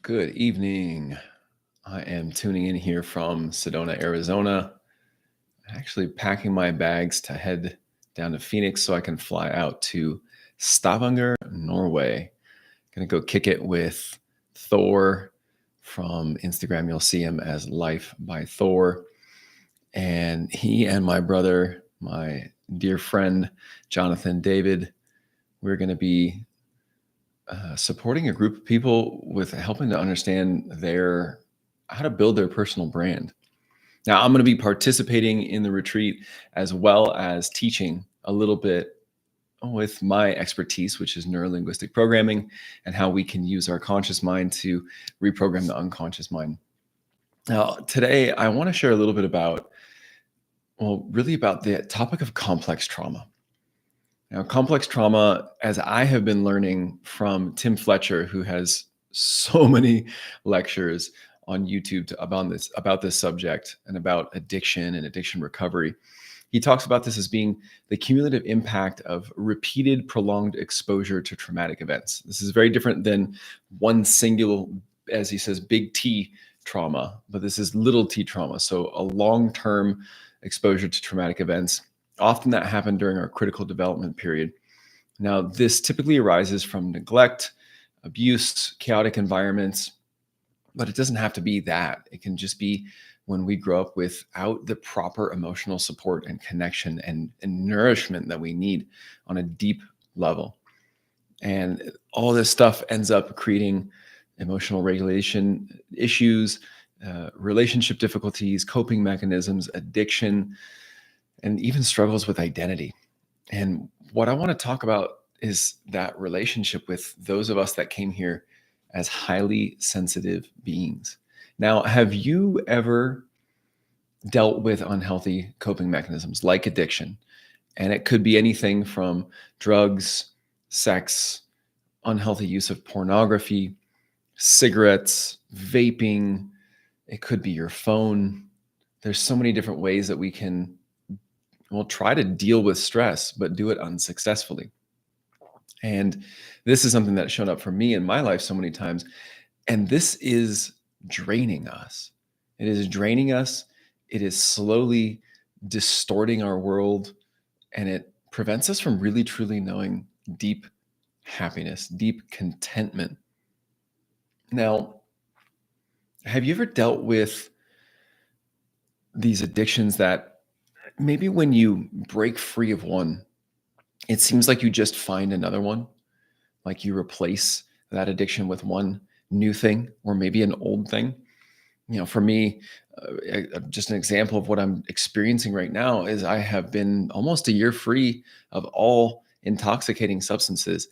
Good evening. I am tuning in here from Sedona, Arizona. Actually, packing my bags to head down to Phoenix so I can fly out to Stavanger, Norway. Gonna go kick it with Thor from Instagram. You'll see him as Life by Thor. And he and my brother, my dear friend, Jonathan David, we're going to be supporting a group of people with helping to understand how to build their personal brand. Now, I'm going to be participating in the retreat as well as teaching a little bit with my expertise, which is neurolinguistic programming and how we can use our conscious mind to reprogram the unconscious mind. Now, today I want to share a little bit about the topic of complex trauma. Now, complex trauma, as I have been learning from Tim Fletcher, who has so many lectures on YouTube about this subject and about addiction and addiction recovery. He talks about this as being the cumulative impact of repeated prolonged exposure to traumatic events. This is very different than one single, as he says, big T trauma, but this is little t trauma. So a long-term exposure to traumatic events. Often that happened during our critical development period. Now, this typically arises from neglect, abuse, chaotic environments, but it doesn't have to be that. It can just be when we grow up without the proper emotional support and connection and nourishment that we need on a deep level. And all this stuff ends up creating emotional regulation issues, relationship difficulties, coping mechanisms, addiction, and even struggles with identity. And what I want to talk about is that relationship with those of us that came here as highly sensitive beings. Now, have you ever dealt with unhealthy coping mechanisms like addiction? And it could be anything from drugs, sex, unhealthy use of pornography, cigarettes, vaping. It could be your phone. There's so many different ways that we can try to deal with stress, but do it unsuccessfully. And this is something that's shown up for me in my life so many times. And this is draining us. It is draining us. It is slowly distorting our world. And it prevents us from really, truly knowing deep happiness, deep contentment. Now, have you ever dealt with these addictions that maybe when you break free of one, it seems like you just find another one, like you replace that addiction with one new thing or maybe an old thing? For me, just an example of what I'm experiencing right now is I have been almost a year free of all intoxicating substances,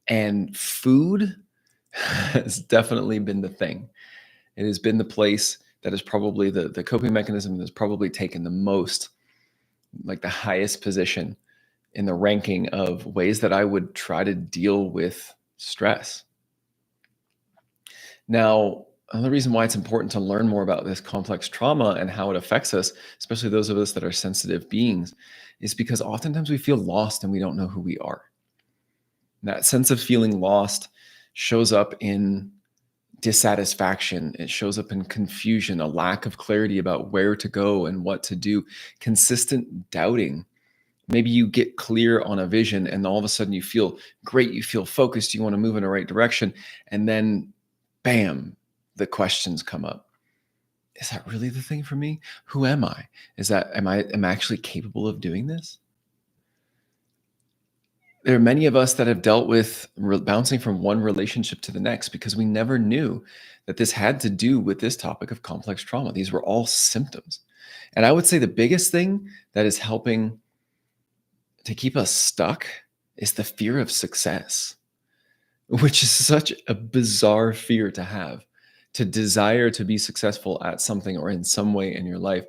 and food has definitely been the thing. It has been the place that is probably the coping mechanism that's probably taken the most, like the highest position in the ranking of ways that I would try to deal with stress. Now, another reason why it's important to learn more about this complex trauma and how it affects us, especially those of us that are sensitive beings, is because oftentimes we feel lost and we don't know who we are. That sense of feeling lost shows up in dissatisfaction. It shows up in confusion, a lack of clarity about where to go and what to do, consistent doubting. Maybe you get clear on a vision and all of a sudden you feel great, you feel focused, you want to move in the right direction. And then bam, the questions come up. Is that really the thing for me? Who am I? Am I actually capable of doing this? There are many of us that have dealt with bouncing from one relationship to the next because we never knew that this had to do with this topic of complex trauma. These were all symptoms. And I would say the biggest thing that is helping to keep us stuck is the fear of success, which is such a bizarre fear to have, to desire to be successful at something or in some way in your life,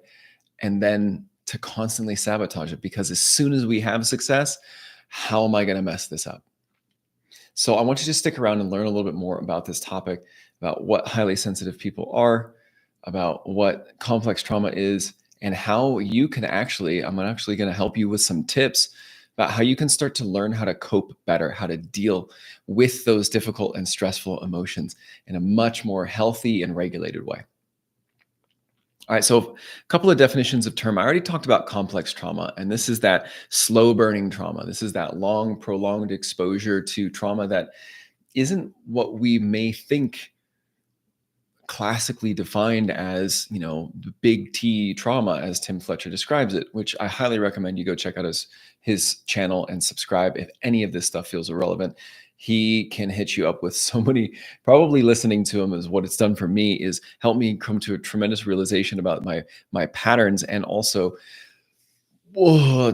and then to constantly sabotage it because as soon as we have success, how am I going to mess this up? So I want you to stick around and learn a little bit more about this topic, about what highly sensitive people are, about what complex trauma is, and how you can I'm actually going to help you with some tips about how you can start to learn how to cope better, how to deal with those difficult and stressful emotions in a much more healthy and regulated way. All right, so a couple of definitions of term. I already talked about complex trauma, and this is that slow burning trauma. This is that long, prolonged exposure to trauma that isn't what we may think classically defined as, the big T trauma, as Tim Fletcher describes it, which I highly recommend you go check out his channel and subscribe if any of this stuff feels irrelevant. He can hit you up with so many, probably listening to him is what it's done for me, is help me come to a tremendous realization about my patterns, and also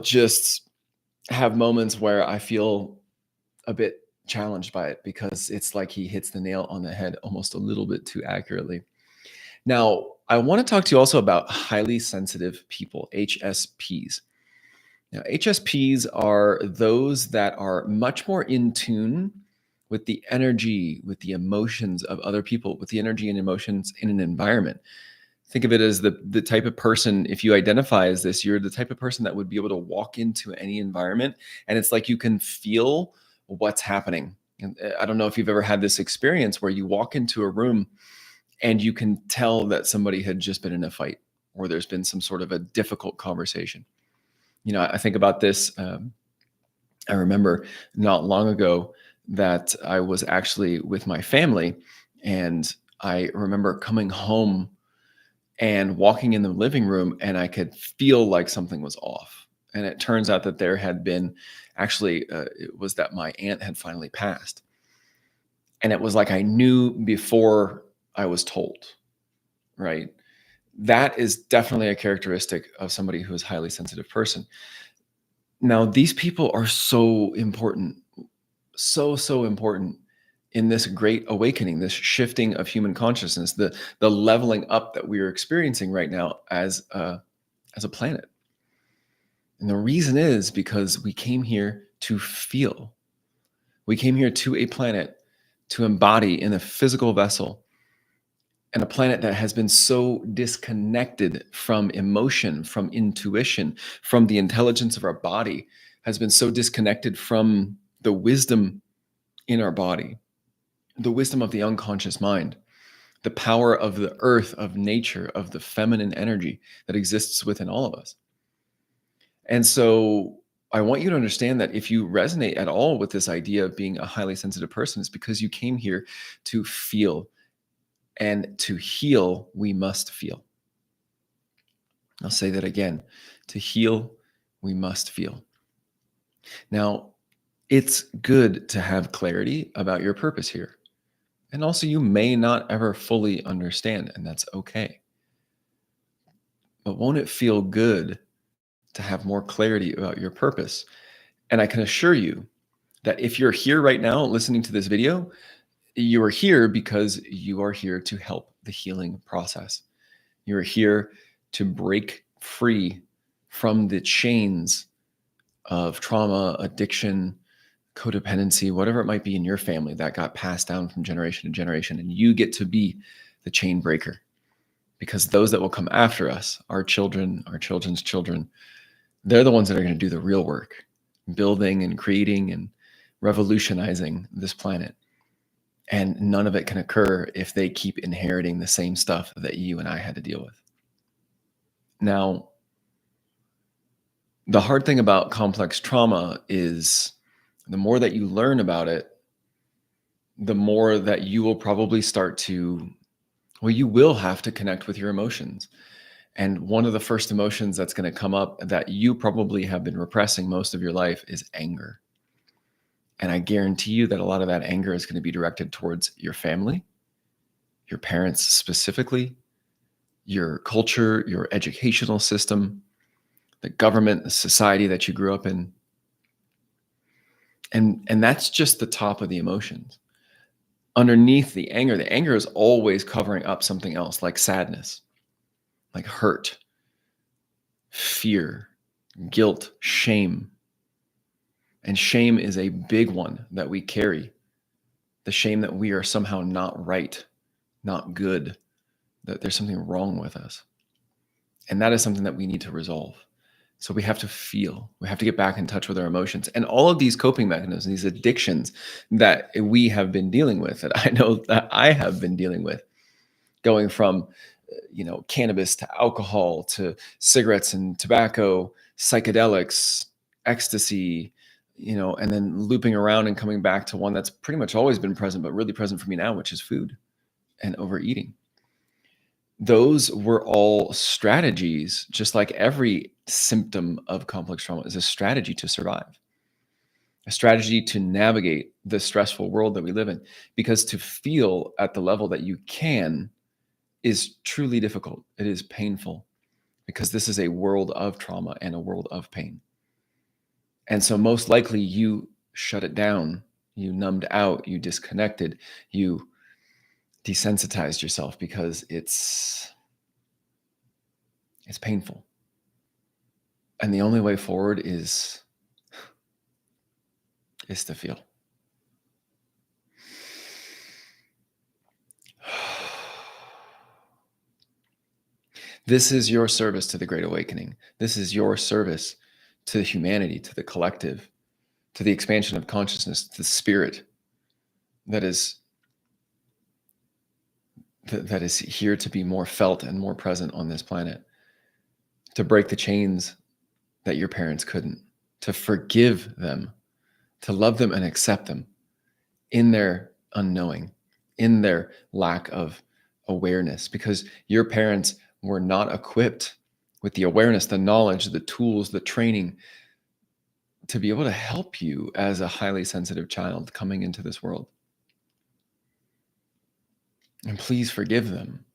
just have moments where I feel a bit challenged by it, because it's like he hits the nail on the head almost a little bit too accurately. Now, I want to talk to you also about highly sensitive people, HSPs. Now, HSPs are those that are much more in tune with the energy, with the emotions of other people, with the energy and emotions in an environment. Think of it as the type of person, if you identify as this, you're the type of person that would be able to walk into any environment and it's like you can feel what's happening. And I don't know if you've ever had this experience where you walk into a room and you can tell that somebody had just been in a fight, or there's been some sort of a difficult conversation. I think about this. I remember not long ago that I was actually with my family, and I remember coming home and walking in the living room, and I could feel like something was off. And it turns out that there had been actually, it was that my aunt had finally passed. And it was like I knew before I was told, right? That is definitely a characteristic of somebody who is a highly sensitive person. Now, these people are so important, so important in this great awakening, this shifting of human consciousness, the leveling up that we are experiencing right now as a planet. And the reason is because we came here to feel. We came here to a planet to embody in a physical vessel, and a planet that has been so disconnected from emotion, from intuition, from the intelligence of our body, has been so disconnected from the wisdom in our body, the wisdom of the unconscious mind, the power of the earth, of nature, of the feminine energy that exists within all of us. And so I want you to understand that if you resonate at all with this idea of being a highly sensitive person, it's because you came here to feel. And to heal, we must feel. I'll say that again. To heal, we must feel. Now, it's good to have clarity about your purpose here. And also, you may not ever fully understand, and that's okay. But won't it feel good to have more clarity about your purpose? And I can assure you that if you're here right now listening to this video, you are here because you are here to help the healing process. You are here to break free from the chains of trauma, addiction, codependency, whatever it might be in your family that got passed down from generation to generation. And you get to be the chain breaker, because those that will come after us, our children, our children's children, they're the ones that are going to do the real work, building and creating and revolutionizing this planet. And none of it can occur if they keep inheriting the same stuff that you and I had to deal with. Now, the hard thing about complex trauma is the more that you learn about it, the more that you will probably start to, you will have to connect with your emotions. And one of the first emotions that's going to come up that you probably have been repressing most of your life is anger. And I guarantee you that a lot of that anger is going to be directed towards your family, your parents specifically, your culture, your educational system, the government, the society that you grew up in. And that's just the top of the emotions. Underneath the anger is always covering up something else, like sadness, like hurt, fear, guilt, shame. And shame is a big one that we carry. The shame that we are somehow not right, not good, that there's something wrong with us. And that is something that we need to resolve. So we have to feel, we have to get back in touch with our emotions. And all of these coping mechanisms, these addictions that we have been dealing with, that I know that I have been dealing with, going from cannabis to alcohol to cigarettes and tobacco, psychedelics, ecstasy, and then looping around and coming back to one that's pretty much always been present, but really present for me now, which is food and overeating. Those were all strategies, just like every symptom of complex trauma is a strategy to survive, a strategy to navigate the stressful world that we live in. Because to feel at the level that you can is truly difficult. It is painful because this is a world of trauma and a world of pain. And so most likely you shut it down, you numbed out, you disconnected, you desensitized yourself because it's painful. And the only way forward is to feel. This is your service to the Great Awakening. This is your service to humanity, to the collective, to the expansion of consciousness, to the spirit that is here to be more felt and more present on this planet, to break the chains that your parents couldn't, to forgive them, to love them and accept them in their unknowing, in their lack of awareness, because your parents were not equipped with the awareness, the knowledge, the tools, the training to be able to help you as a highly sensitive child coming into this world. And please forgive them,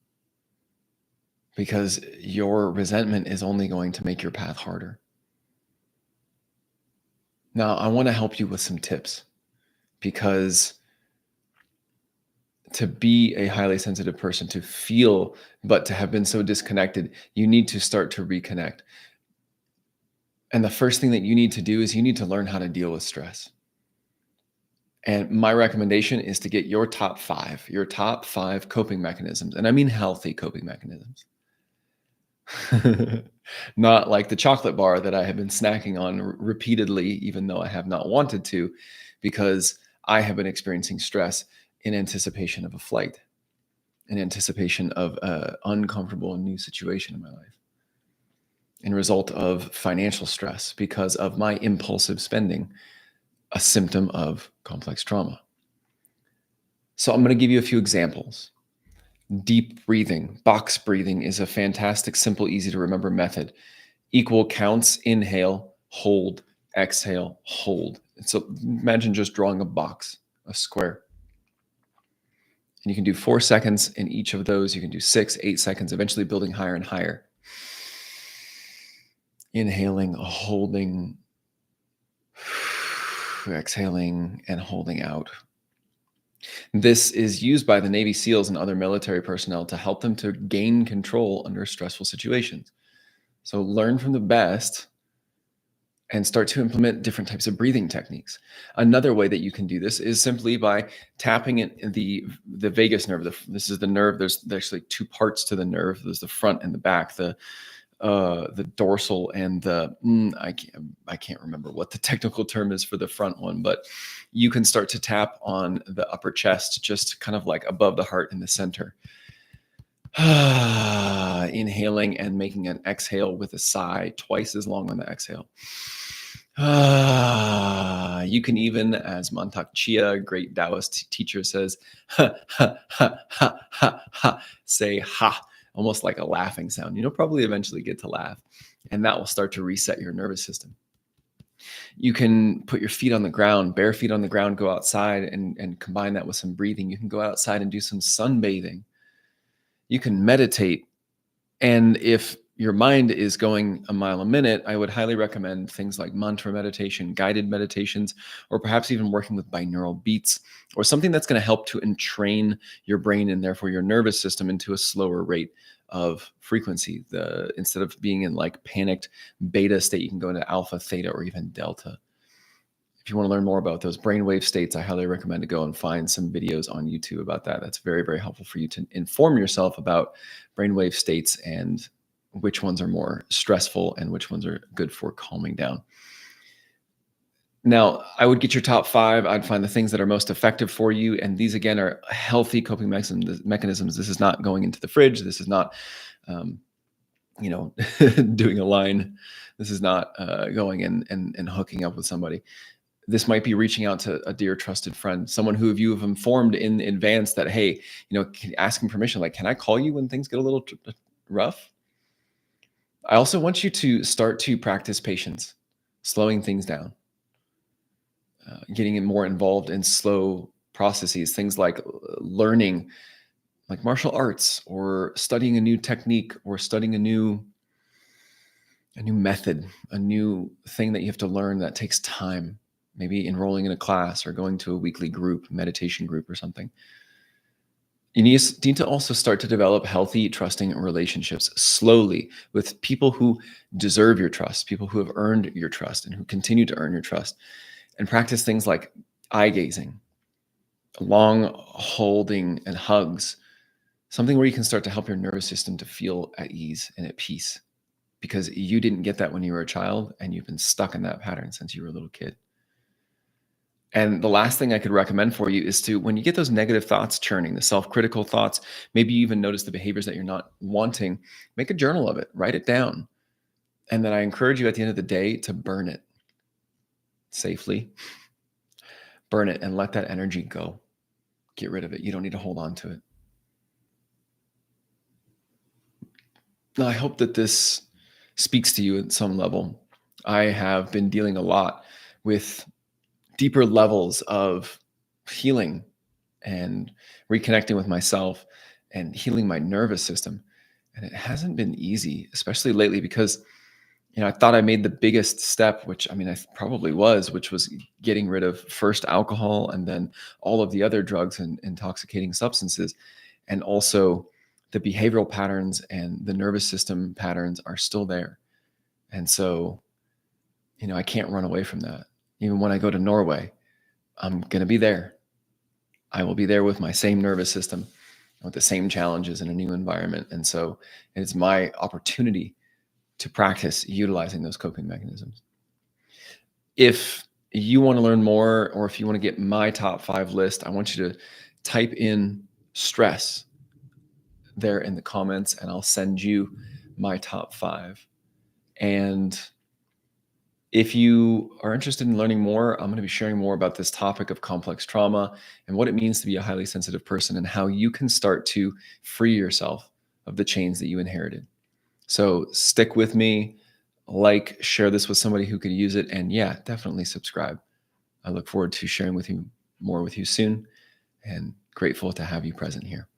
because your resentment is only going to make your path harder. Now, I want to help you with some tips, because to be a highly sensitive person, to feel, but to have been so disconnected, you need to start to reconnect. And the first thing that you need to do is you need to learn how to deal with stress. And my recommendation is to get your top five coping mechanisms. And I mean healthy coping mechanisms. Not like the chocolate bar that I have been snacking on repeatedly, even though I have not wanted to, because I have been experiencing stress in anticipation of a flight, in anticipation of an uncomfortable and new situation in my life, in result of financial stress because of my impulsive spending, a symptom of complex trauma. So I'm going to give you a few examples. Deep breathing, box breathing is a fantastic, simple, easy to remember method. Equal counts: inhale, hold, exhale, hold. So imagine just drawing a box, a square. And you can do 4 seconds in each of those. You can do 6, 8 seconds, eventually building higher and higher. Inhaling, holding, exhaling, and holding out. This is used by the Navy SEALs and other military personnel to help them to gain control under stressful situations. So learn from the best and start to implement different types of breathing techniques. Another way that you can do this is simply by tapping in the vagus nerve. This is the nerve. There's actually 2 parts to the nerve. There's the front and the back. The dorsal and the I can't remember what the technical term is for the front one, but you can start to tap on the upper chest, just kind of like above the heart in the center. Inhaling and making an exhale with a sigh, twice as long on the exhale. You can even, as Mantak Chia, a great Taoist teacher, says, ha, ha, ha, ha, ha, ha, say ha, almost like a laughing sound. You'll probably eventually get to laugh, and that will start to reset your nervous system. You can put your feet on the ground, bare feet on the ground, go outside and combine that with some breathing. You can go outside and do some sunbathing. You can meditate. And if your mind is going a mile a minute, I would highly recommend things like mantra meditation, guided meditations, or perhaps even working with binaural beats, or something that's going to help to entrain your brain and therefore your nervous system into a slower rate of frequency. Instead of being in like panicked beta state, you can go into alpha, theta, or even delta. If you want to learn more about those brainwave states, I highly recommend to go and find some videos on YouTube about that. That's very, very helpful for you to inform yourself about brainwave states and which ones are more stressful and which ones are good for calming down. Now, I would get your top 5. I'd find the things that are most effective for you, and these, again, are healthy coping mechanisms. This is not going into the fridge. This is not, um, you know, doing a line. This is not going and hooking up with somebody. This might be reaching out to a dear trusted friend, someone who you have informed in advance that, hey, asking permission, like, can I call you when things get a little rough? I also want you to start to practice patience, slowing things down, getting more involved in slow processes, things like learning, like martial arts, or studying a new technique, or studying a new method, a new thing that you have to learn that takes time. Maybe enrolling in a class or going to a weekly group, meditation group or something. You need to also start to develop healthy, trusting relationships slowly with people who deserve your trust, people who have earned your trust and who continue to earn your trust. And practice things like eye gazing, long holding and hugs, something where you can start to help your nervous system to feel at ease and at peace, because you didn't get that when you were a child and you've been stuck in that pattern since you were a little kid. And the last thing I could recommend for you is to, when you get those negative thoughts churning, the self-critical thoughts, maybe you even notice the behaviors that you're not wanting, make a journal of it, write it down. And then I encourage you at the end of the day to burn it safely, burn it and let that energy go. Get rid of it. You don't need to hold on to it. Now, I hope that this speaks to you at some level. I have been dealing a lot with deeper levels of healing and reconnecting with myself and healing my nervous system. And it hasn't been easy, especially lately, because I thought I made the biggest step, which, I mean, I probably was, which was getting rid of first alcohol and then all of the other drugs and intoxicating substances. And also the behavioral patterns and the nervous system patterns are still there. And so, I can't run away from that. Even when I go to Norway, I'm going to be there. I will be there with my same nervous system, with the same challenges in a new environment. And so it's my opportunity to practice utilizing those coping mechanisms. If you want to learn more, or if you want to get my top 5 list, I want you to type in stress there in the comments, and I'll send you my top 5. And if you are interested in learning more, I'm going to be sharing more about this topic of complex trauma and what it means to be a highly sensitive person, and how you can start to free yourself of the chains that you inherited. So stick with me, share this with somebody who could use it, and yeah, definitely subscribe. I look forward to sharing more with you soon, and grateful to have you present here.